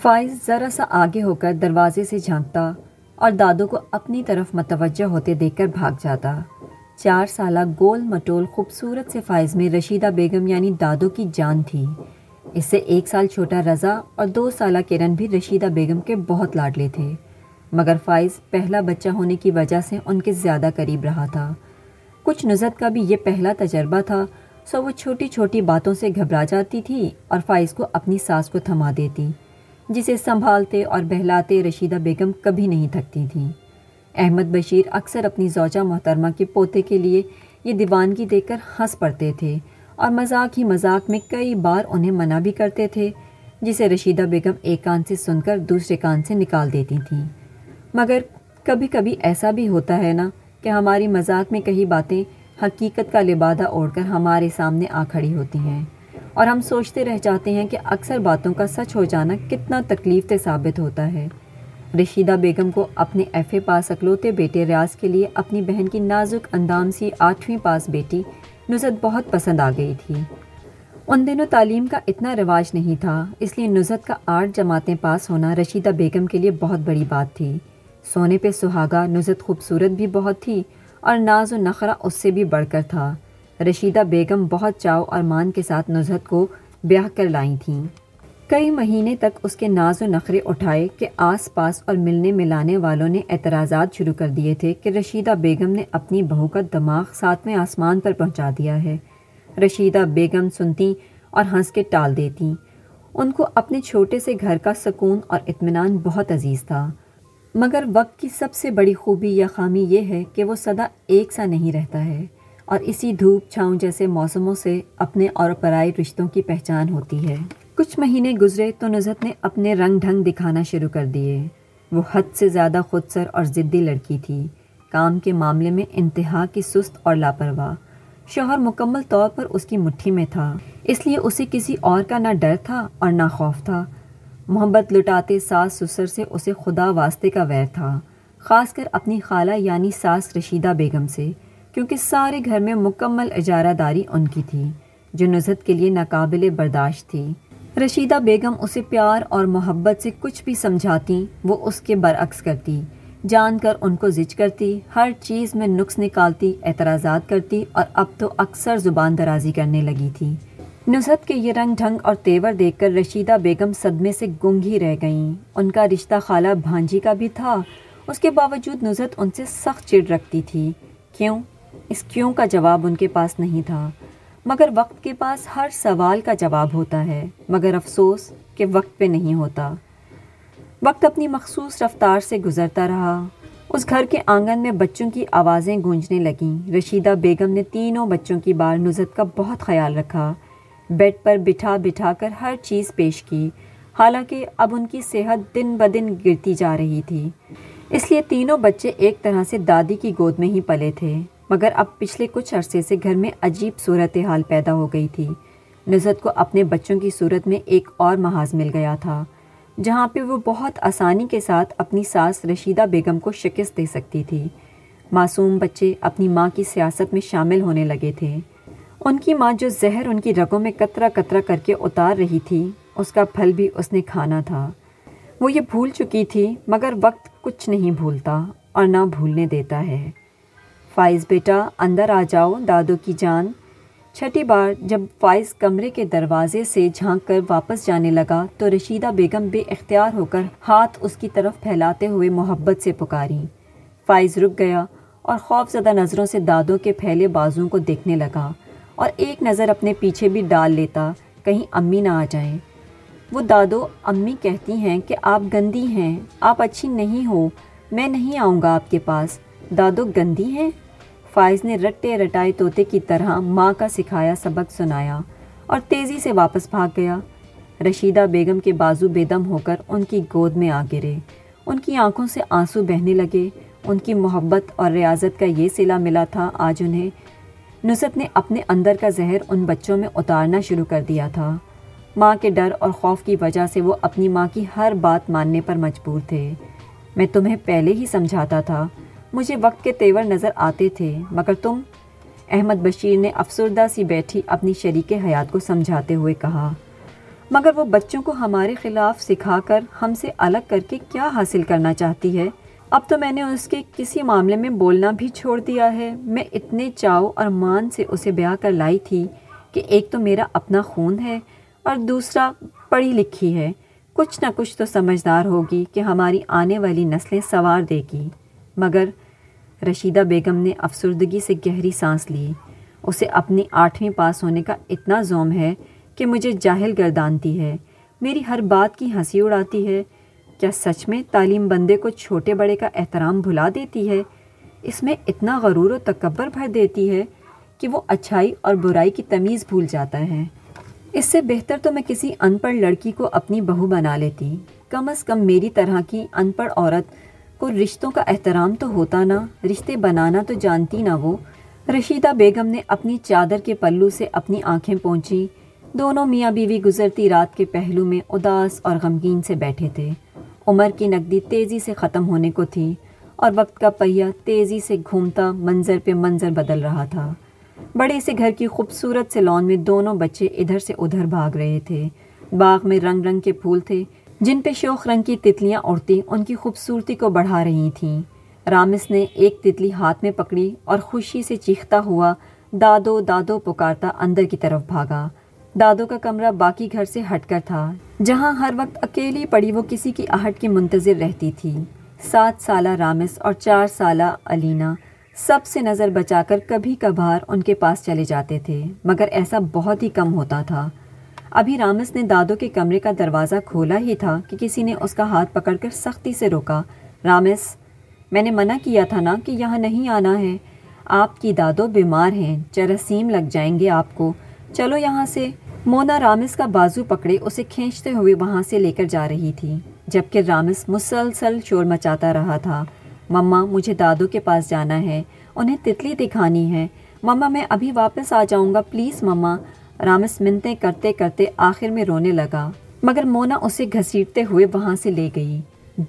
فائز ذرا سا آگے ہو کر دروازے سے جھانکتا اور دادو کو اپنی طرف متوجہ ہوتے دیکھ کر بھاگ جاتا۔ 4 سالہ گول مٹول خوبصورت سے فائز میں رشیدہ بیگم یعنی دادو کی جان تھی۔ اس سے 1 سال چھوٹا رضا اور 2 سالہ کرن بھی رشیدہ بیگم کے بہت لاڈلے تھے، مگر فائز پہلا بچہ ہونے کی وجہ سے ان کے زیادہ قریب رہا تھا۔ کچھ نزہت کا بھی یہ پہلا تجربہ تھا، سو وہ چھوٹی چھوٹی باتوں سے گھبرا جاتی تھی اور فائز کو اپنی ساس کو تھما دیتی، جسے سنبھالتے اور بہلاتے رشیدہ بیگم کبھی نہیں تھکتی تھیں۔ احمد بشیر اکثر اپنی زوجہ محترمہ کے پوتے کے لیے یہ دیوانگی دیکھ کر ہنس پڑتے تھے اور مذاق ہی مذاق میں کئی بار انہیں منع بھی کرتے تھے، جسے رشیدہ بیگم ایک کان سے سن کر دوسرے کان سے نکال دیتی تھیں۔ مگر کبھی کبھی ایسا بھی ہوتا ہے نا کہ ہماری مذاق میں کہی باتیں حقیقت کا لبادہ اوڑھ کر ہمارے سامنے آ کھڑی ہوتی ہیں، اور ہم سوچتے رہ جاتے ہیں کہ اکثر باتوں کا سچ ہو جانا کتنا تکلیف دہ ثابت ہوتا ہے۔ رشیدہ بیگم کو اپنے FA پاس اکلوتے بیٹے ریاض کے لیے اپنی بہن کی نازک اندام سی 8ویں پاس بیٹی نزہت بہت پسند آ گئی تھی۔ ان دنوں تعلیم کا اتنا رواج نہیں تھا، اس لیے نزہت کا 8 جماعتیں پاس ہونا رشیدہ بیگم کے لیے بہت بڑی بات تھی۔ سونے پہ سہاگا نزہت خوبصورت بھی بہت تھی اور ناز و نخرہ اس سے بھی بڑھ کر تھا۔ رشیدہ بیگم بہت چاو اور مان کے ساتھ نزہت کو بیاہ کر لائی تھیں۔ کئی مہینے تک اس کے ناز و نخرے اٹھائے کہ آس پاس اور ملنے ملانے والوں نے اعتراضات شروع کر دیے تھے کہ رشیدہ بیگم نے اپنی بہو کا دماغ 7ویں آسمان پر پہنچا دیا ہے۔ رشیدہ بیگم سنتی اور ہنس کے ٹال دیتی۔ ان کو اپنے چھوٹے سے گھر کا سکون اور اطمینان بہت عزیز تھا، مگر وقت کی سب سے بڑی خوبی یا خامی یہ ہے کہ وہ سدا ایک سا نہیں رہتا ہے، اور اسی دھوپ چھاؤں جیسے موسموں سے اپنے اور پرائے رشتوں کی پہچان ہوتی ہے۔ کچھ مہینے گزرے تو نزہت نے اپنے رنگ ڈھنگ دکھانا شروع کر دیے۔ وہ حد سے زیادہ خودسر اور ضدی لڑکی تھی، کام کے معاملے میں انتہا کی سست اور لاپرواہ۔ شوہر مکمل طور پر اس کی مٹھی میں تھا، اس لیے اسے کسی اور کا نہ ڈر تھا اور نہ خوف تھا۔ محبت لٹاتے ساس سسر سے اسے خدا واسطے کا ویر تھا، خاص کر اپنی خالہ یعنی ساس رشیدہ بیگم سے، کیونکہ سارے گھر میں مکمل اجارہ داری ان کی تھی، جو نزہت کے لیے ناقابل برداشت تھی۔ رشیدہ بیگم اسے پیار اور محبت سے کچھ بھی سمجھاتی وہ اس کے برعکس کرتی، جان کر ان کو زج کرتی، ہر چیز میں نقص نکالتی، اعتراضات کرتی، اور اب تو اکثر زبان درازی کرنے لگی تھی۔ نزہت کے یہ رنگ ڈھنگ اور تیور دیکھ کر رشیدہ بیگم صدمے سے گنگ ہی رہ گئیں۔ ان کا رشتہ خالہ بھانجی کا بھی تھا، اس کے باوجود نزہت ان سے سخت چڑ رکھتی تھی۔ کیوں؟ اس کیوں کا جواب ان کے پاس نہیں تھا، مگر وقت کے پاس ہر سوال کا جواب ہوتا ہے، مگر افسوس کہ وقت پہ نہیں ہوتا۔ وقت اپنی مخصوص رفتار سے گزرتا رہا۔ اس گھر کے آنگن میں بچوں کی آوازیں گونجنے لگیں۔ رشیدہ بیگم نے تینوں بچوں کی بار نزہت کا بہت خیال رکھا، بیڈ پر بٹھا بٹھا کر ہر چیز پیش کی، حالانکہ اب ان کی صحت دن بدن گرتی جا رہی تھی، اس لیے تینوں بچے ایک طرح سے دادی کی گود میں ہی پلے تھے۔ مگر اب پچھلے کچھ عرصے سے گھر میں عجیب صورتحال پیدا ہو گئی تھی۔ نزہت کو اپنے بچوں کی صورت میں ایک اور محاذ مل گیا تھا، جہاں پہ وہ بہت آسانی کے ساتھ اپنی ساس رشیدہ بیگم کو شکست دے سکتی تھی۔ معصوم بچے اپنی ماں کی سیاست میں شامل ہونے لگے تھے۔ ان کی ماں جو زہر ان کی رگوں میں قطرہ قطرہ کر کے اتار رہی تھی، اس کا پھل بھی اس نے کھانا تھا۔ وہ یہ بھول چکی تھی، مگر وقت کچھ نہیں بھولتا اور نہ بھولنے دیتا ہے۔ فائز بیٹا اندر آ جاؤ دادو کی جان۔ چھٹی بار جب فائز کمرے کے دروازے سے جھانک کر واپس جانے لگا تو رشیدہ بیگم بے اختیار ہو کر ہاتھ اس کی طرف پھیلاتے ہوئے محبت سے پکاری۔ فائز رک گیا اور خوف زدہ نظروں سے دادو کے پھیلے بازوؤں کو دیکھنے لگا، اور ایک نظر اپنے پیچھے بھی ڈال لیتا کہیں امی نہ آ جائیں۔ وہ دادو امی کہتی ہیں کہ آپ گندی ہیں، آپ اچھی نہیں ہو، میں نہیں آؤں گا آپ کے پاس۔ دادو گندی ہیں؟ فائز نے رٹے رٹائے طوطے کی طرح ماں کا سکھایا سبق سنایا اور تیزی سے واپس بھاگ گیا۔ رشیدہ بیگم کے بازو بے دم ہو کر ان کی گود میں آ گرے، ان کی آنکھوں سے آنسو بہنے لگے۔ ان کی محبت اور ریاضت کا یہ صلہ ملا تھا آج انہیں۔ نزہت نے اپنے اندر کا زہر ان بچوں میں اتارنا شروع کر دیا تھا۔ ماں کے ڈر اور خوف کی وجہ سے وہ اپنی ماں کی ہر بات ماننے پر مجبور تھے۔ میں تمہیں پہلے ہی سمجھاتا تھا، مجھے وقت کے تیور نظر آتے تھے، مگر تم، احمد بشیر نے افسردہ سی بیٹھی اپنی شریک حیات کو سمجھاتے ہوئے کہا۔ مگر وہ بچوں کو ہمارے خلاف سکھا کر ہم سے الگ کر کے کیا حاصل کرنا چاہتی ہے؟ اب تو میں نے اس کے کسی معاملے میں بولنا بھی چھوڑ دیا ہے۔ میں اتنے چاؤ اور مان سے اسے بیاہ کر لائی تھی کہ ایک تو میرا اپنا خون ہے اور دوسرا پڑھی لکھی ہے، کچھ نہ کچھ تو سمجھدار ہوگی کہ ہماری آنے والی نسلیں سنوار دے گی۔ مگر رشیدہ بیگم نے افسردگی سے گہری سانس لی۔ اسے اپنی 8ویں پاس ہونے کا اتنا زوم ہے کہ مجھے جاہل گردانتی ہے، میری ہر بات کی ہنسی اڑاتی ہے۔ کیا سچ میں تعلیم بندے کو چھوٹے بڑے کا احترام بھلا دیتی ہے؟ اس میں اتنا غرور و تکبر بھر دیتی ہے کہ وہ اچھائی اور برائی کی تمیز بھول جاتا ہے۔ اس سے بہتر تو میں کسی ان پڑھ لڑکی کو اپنی بہو بنا لیتی۔ کم از کم میری طرح کی ان پڑھ عورت کو رشتوں کا احترام تو ہوتا نا، رشتے بنانا تو جانتی نہ وہ۔ رشیدہ بیگم نے اپنی چادر کے پلو سے اپنی آنکھیں پونچھی۔ دونوں میاں بیوی گزرتی رات کے پہلو میں اداس اور غمگین سے بیٹھے تھے۔ عمر کی نقدی تیزی سے ختم ہونے کو تھی اور وقت کا پہیہ تیزی سے گھومتا منظر پہ منظر بدل رہا تھا۔ بڑے سے گھر کی خوبصورت سے لان میں دونوں بچے ادھر سے ادھر بھاگ رہے تھے۔ باغ میں رنگ رنگ کے پھول تھے جن پہ شوخ رنگ کی تتلیاں اڑتی ان کی خوبصورتی کو بڑھا رہی تھیں۔ رامس نے ایک تتلی ہاتھ میں پکڑی اور خوشی سے چیختا ہوا دادو دادو پکارتا اندر کی طرف بھاگا۔ دادو کا کمرہ باقی گھر سے ہٹ کر تھا، جہاں ہر وقت اکیلی پڑی وہ کسی کی آہٹ کی منتظر رہتی تھی۔ 7 سالہ رامس اور 4 سالہ الینا سب سے نظر بچا کر کبھی کبھار ان کے پاس چلے جاتے تھے، مگر ایسا بہت ہی کم ہوتا تھا۔ ابھی رامس نے دادو کے کمرے کا دروازہ کھولا ہی تھا کہ کسی نے اس کا ہاتھ پکڑ کر سختی سے روکا۔ رامس، میں نے منع کیا تھا نا کہ یہاں نہیں آنا ہے۔ آپ کی دادو بیمار ہیں، جراثیم لگ جائیں گے آپ کو، چلو یہاں سے۔ مونا رامس کا بازو پکڑے اسے کھینچتے ہوئے وہاں سے لے کر جا رہی تھی، جبکہ رامس مسلسل شور مچاتا رہا تھا۔ مما، مجھے دادو کے پاس جانا ہے، انہیں تتلی دکھانی ہے۔ مما، میں ابھی واپس آ جاؤں گا، پلیز مما۔ رامس منتیں کرتے کرتے آخر میں رونے لگا، مگر مونا اسے گھسیٹتے ہوئے وہاں سے لے گئی۔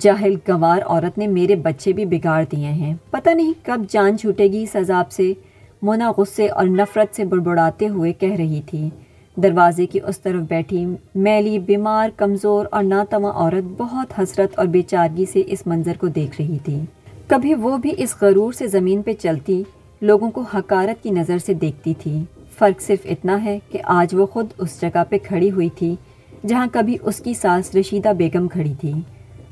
جاہل گوار عورت نے میرے بچے بھی بگاڑ دیے ہیں، پتہ نہیں کب جان چھوٹے گی اس عذاب سے، مونا غصے اور نفرت سے بڑبڑاتے ہوئے کہہ رہی تھی۔ دروازے کی اس طرف بیٹھی میلی، بیمار، کمزور اور ناتواں عورت بہت حسرت اور بے چارگی سے اس منظر کو دیکھ رہی تھی۔ کبھی وہ بھی اس غرور سے زمین پہ چلتی، لوگوں کو حقارت کی نظر سے دیکھتی تھی۔ فرق صرف اتنا ہے کہ آج وہ خود اس جگہ پہ کھڑی ہوئی تھی جہاں کبھی اس کی ساس رشیدہ بیگم کھڑی تھی،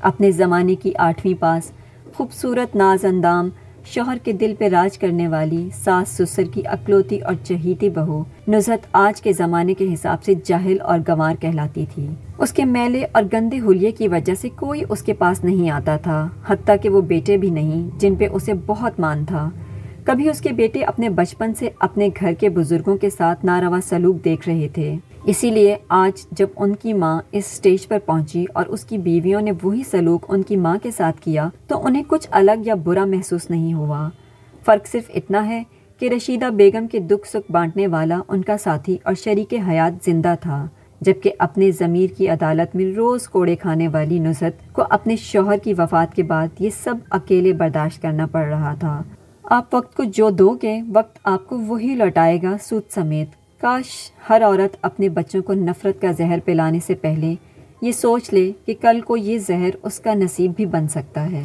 اپنے زمانے کی 8ویں پاس، خوبصورت ناز اندام، شوہر کے دل پہ راج کرنے والی، ساس سسر کی اکلوتی اور چہیتی بہو۔ نزہت آج کے زمانے کے حساب سے جاہل اور گنوار کہلاتی تھی۔ اس کے میلے اور گندے حلیے کی وجہ سے کوئی اس کے پاس نہیں آتا تھا، حتیٰ کہ وہ بیٹے بھی نہیں جن پہ اسے بہت مان تھا۔ کبھی اس کے بیٹے اپنے بچپن سے اپنے گھر کے بزرگوں کے ساتھ ناروا سلوک دیکھ رہے تھے، اسی لیے آج جب ان کی ماں اس سٹیج پر پہنچی اور اس کی بیویوں نے وہی سلوک ان کی ماں کے ساتھ کیا تو انہیں کچھ الگ یا برا محسوس نہیں ہوا۔ فرق صرف اتنا ہے کہ رشیدہ بیگم کے دکھ سکھ بانٹنے والا ان کا ساتھی اور شریک حیات زندہ تھا، جبکہ اپنے ضمیر کی عدالت میں روز کوڑے کھانے والی نزہت کو اپنے شوہر کی وفات کے بعد یہ سب اکیلے برداشت کرنا پڑ رہا تھا۔ آپ وقت کو جو دو گے، وقت آپ کو وہی لوٹائے گا سود سمیت۔ کاش ہر عورت اپنے بچوں کو نفرت کا زہر پلانے سے پہلے یہ سوچ لے کہ کل کو یہ زہر اس کا نصیب بھی بن سکتا ہے۔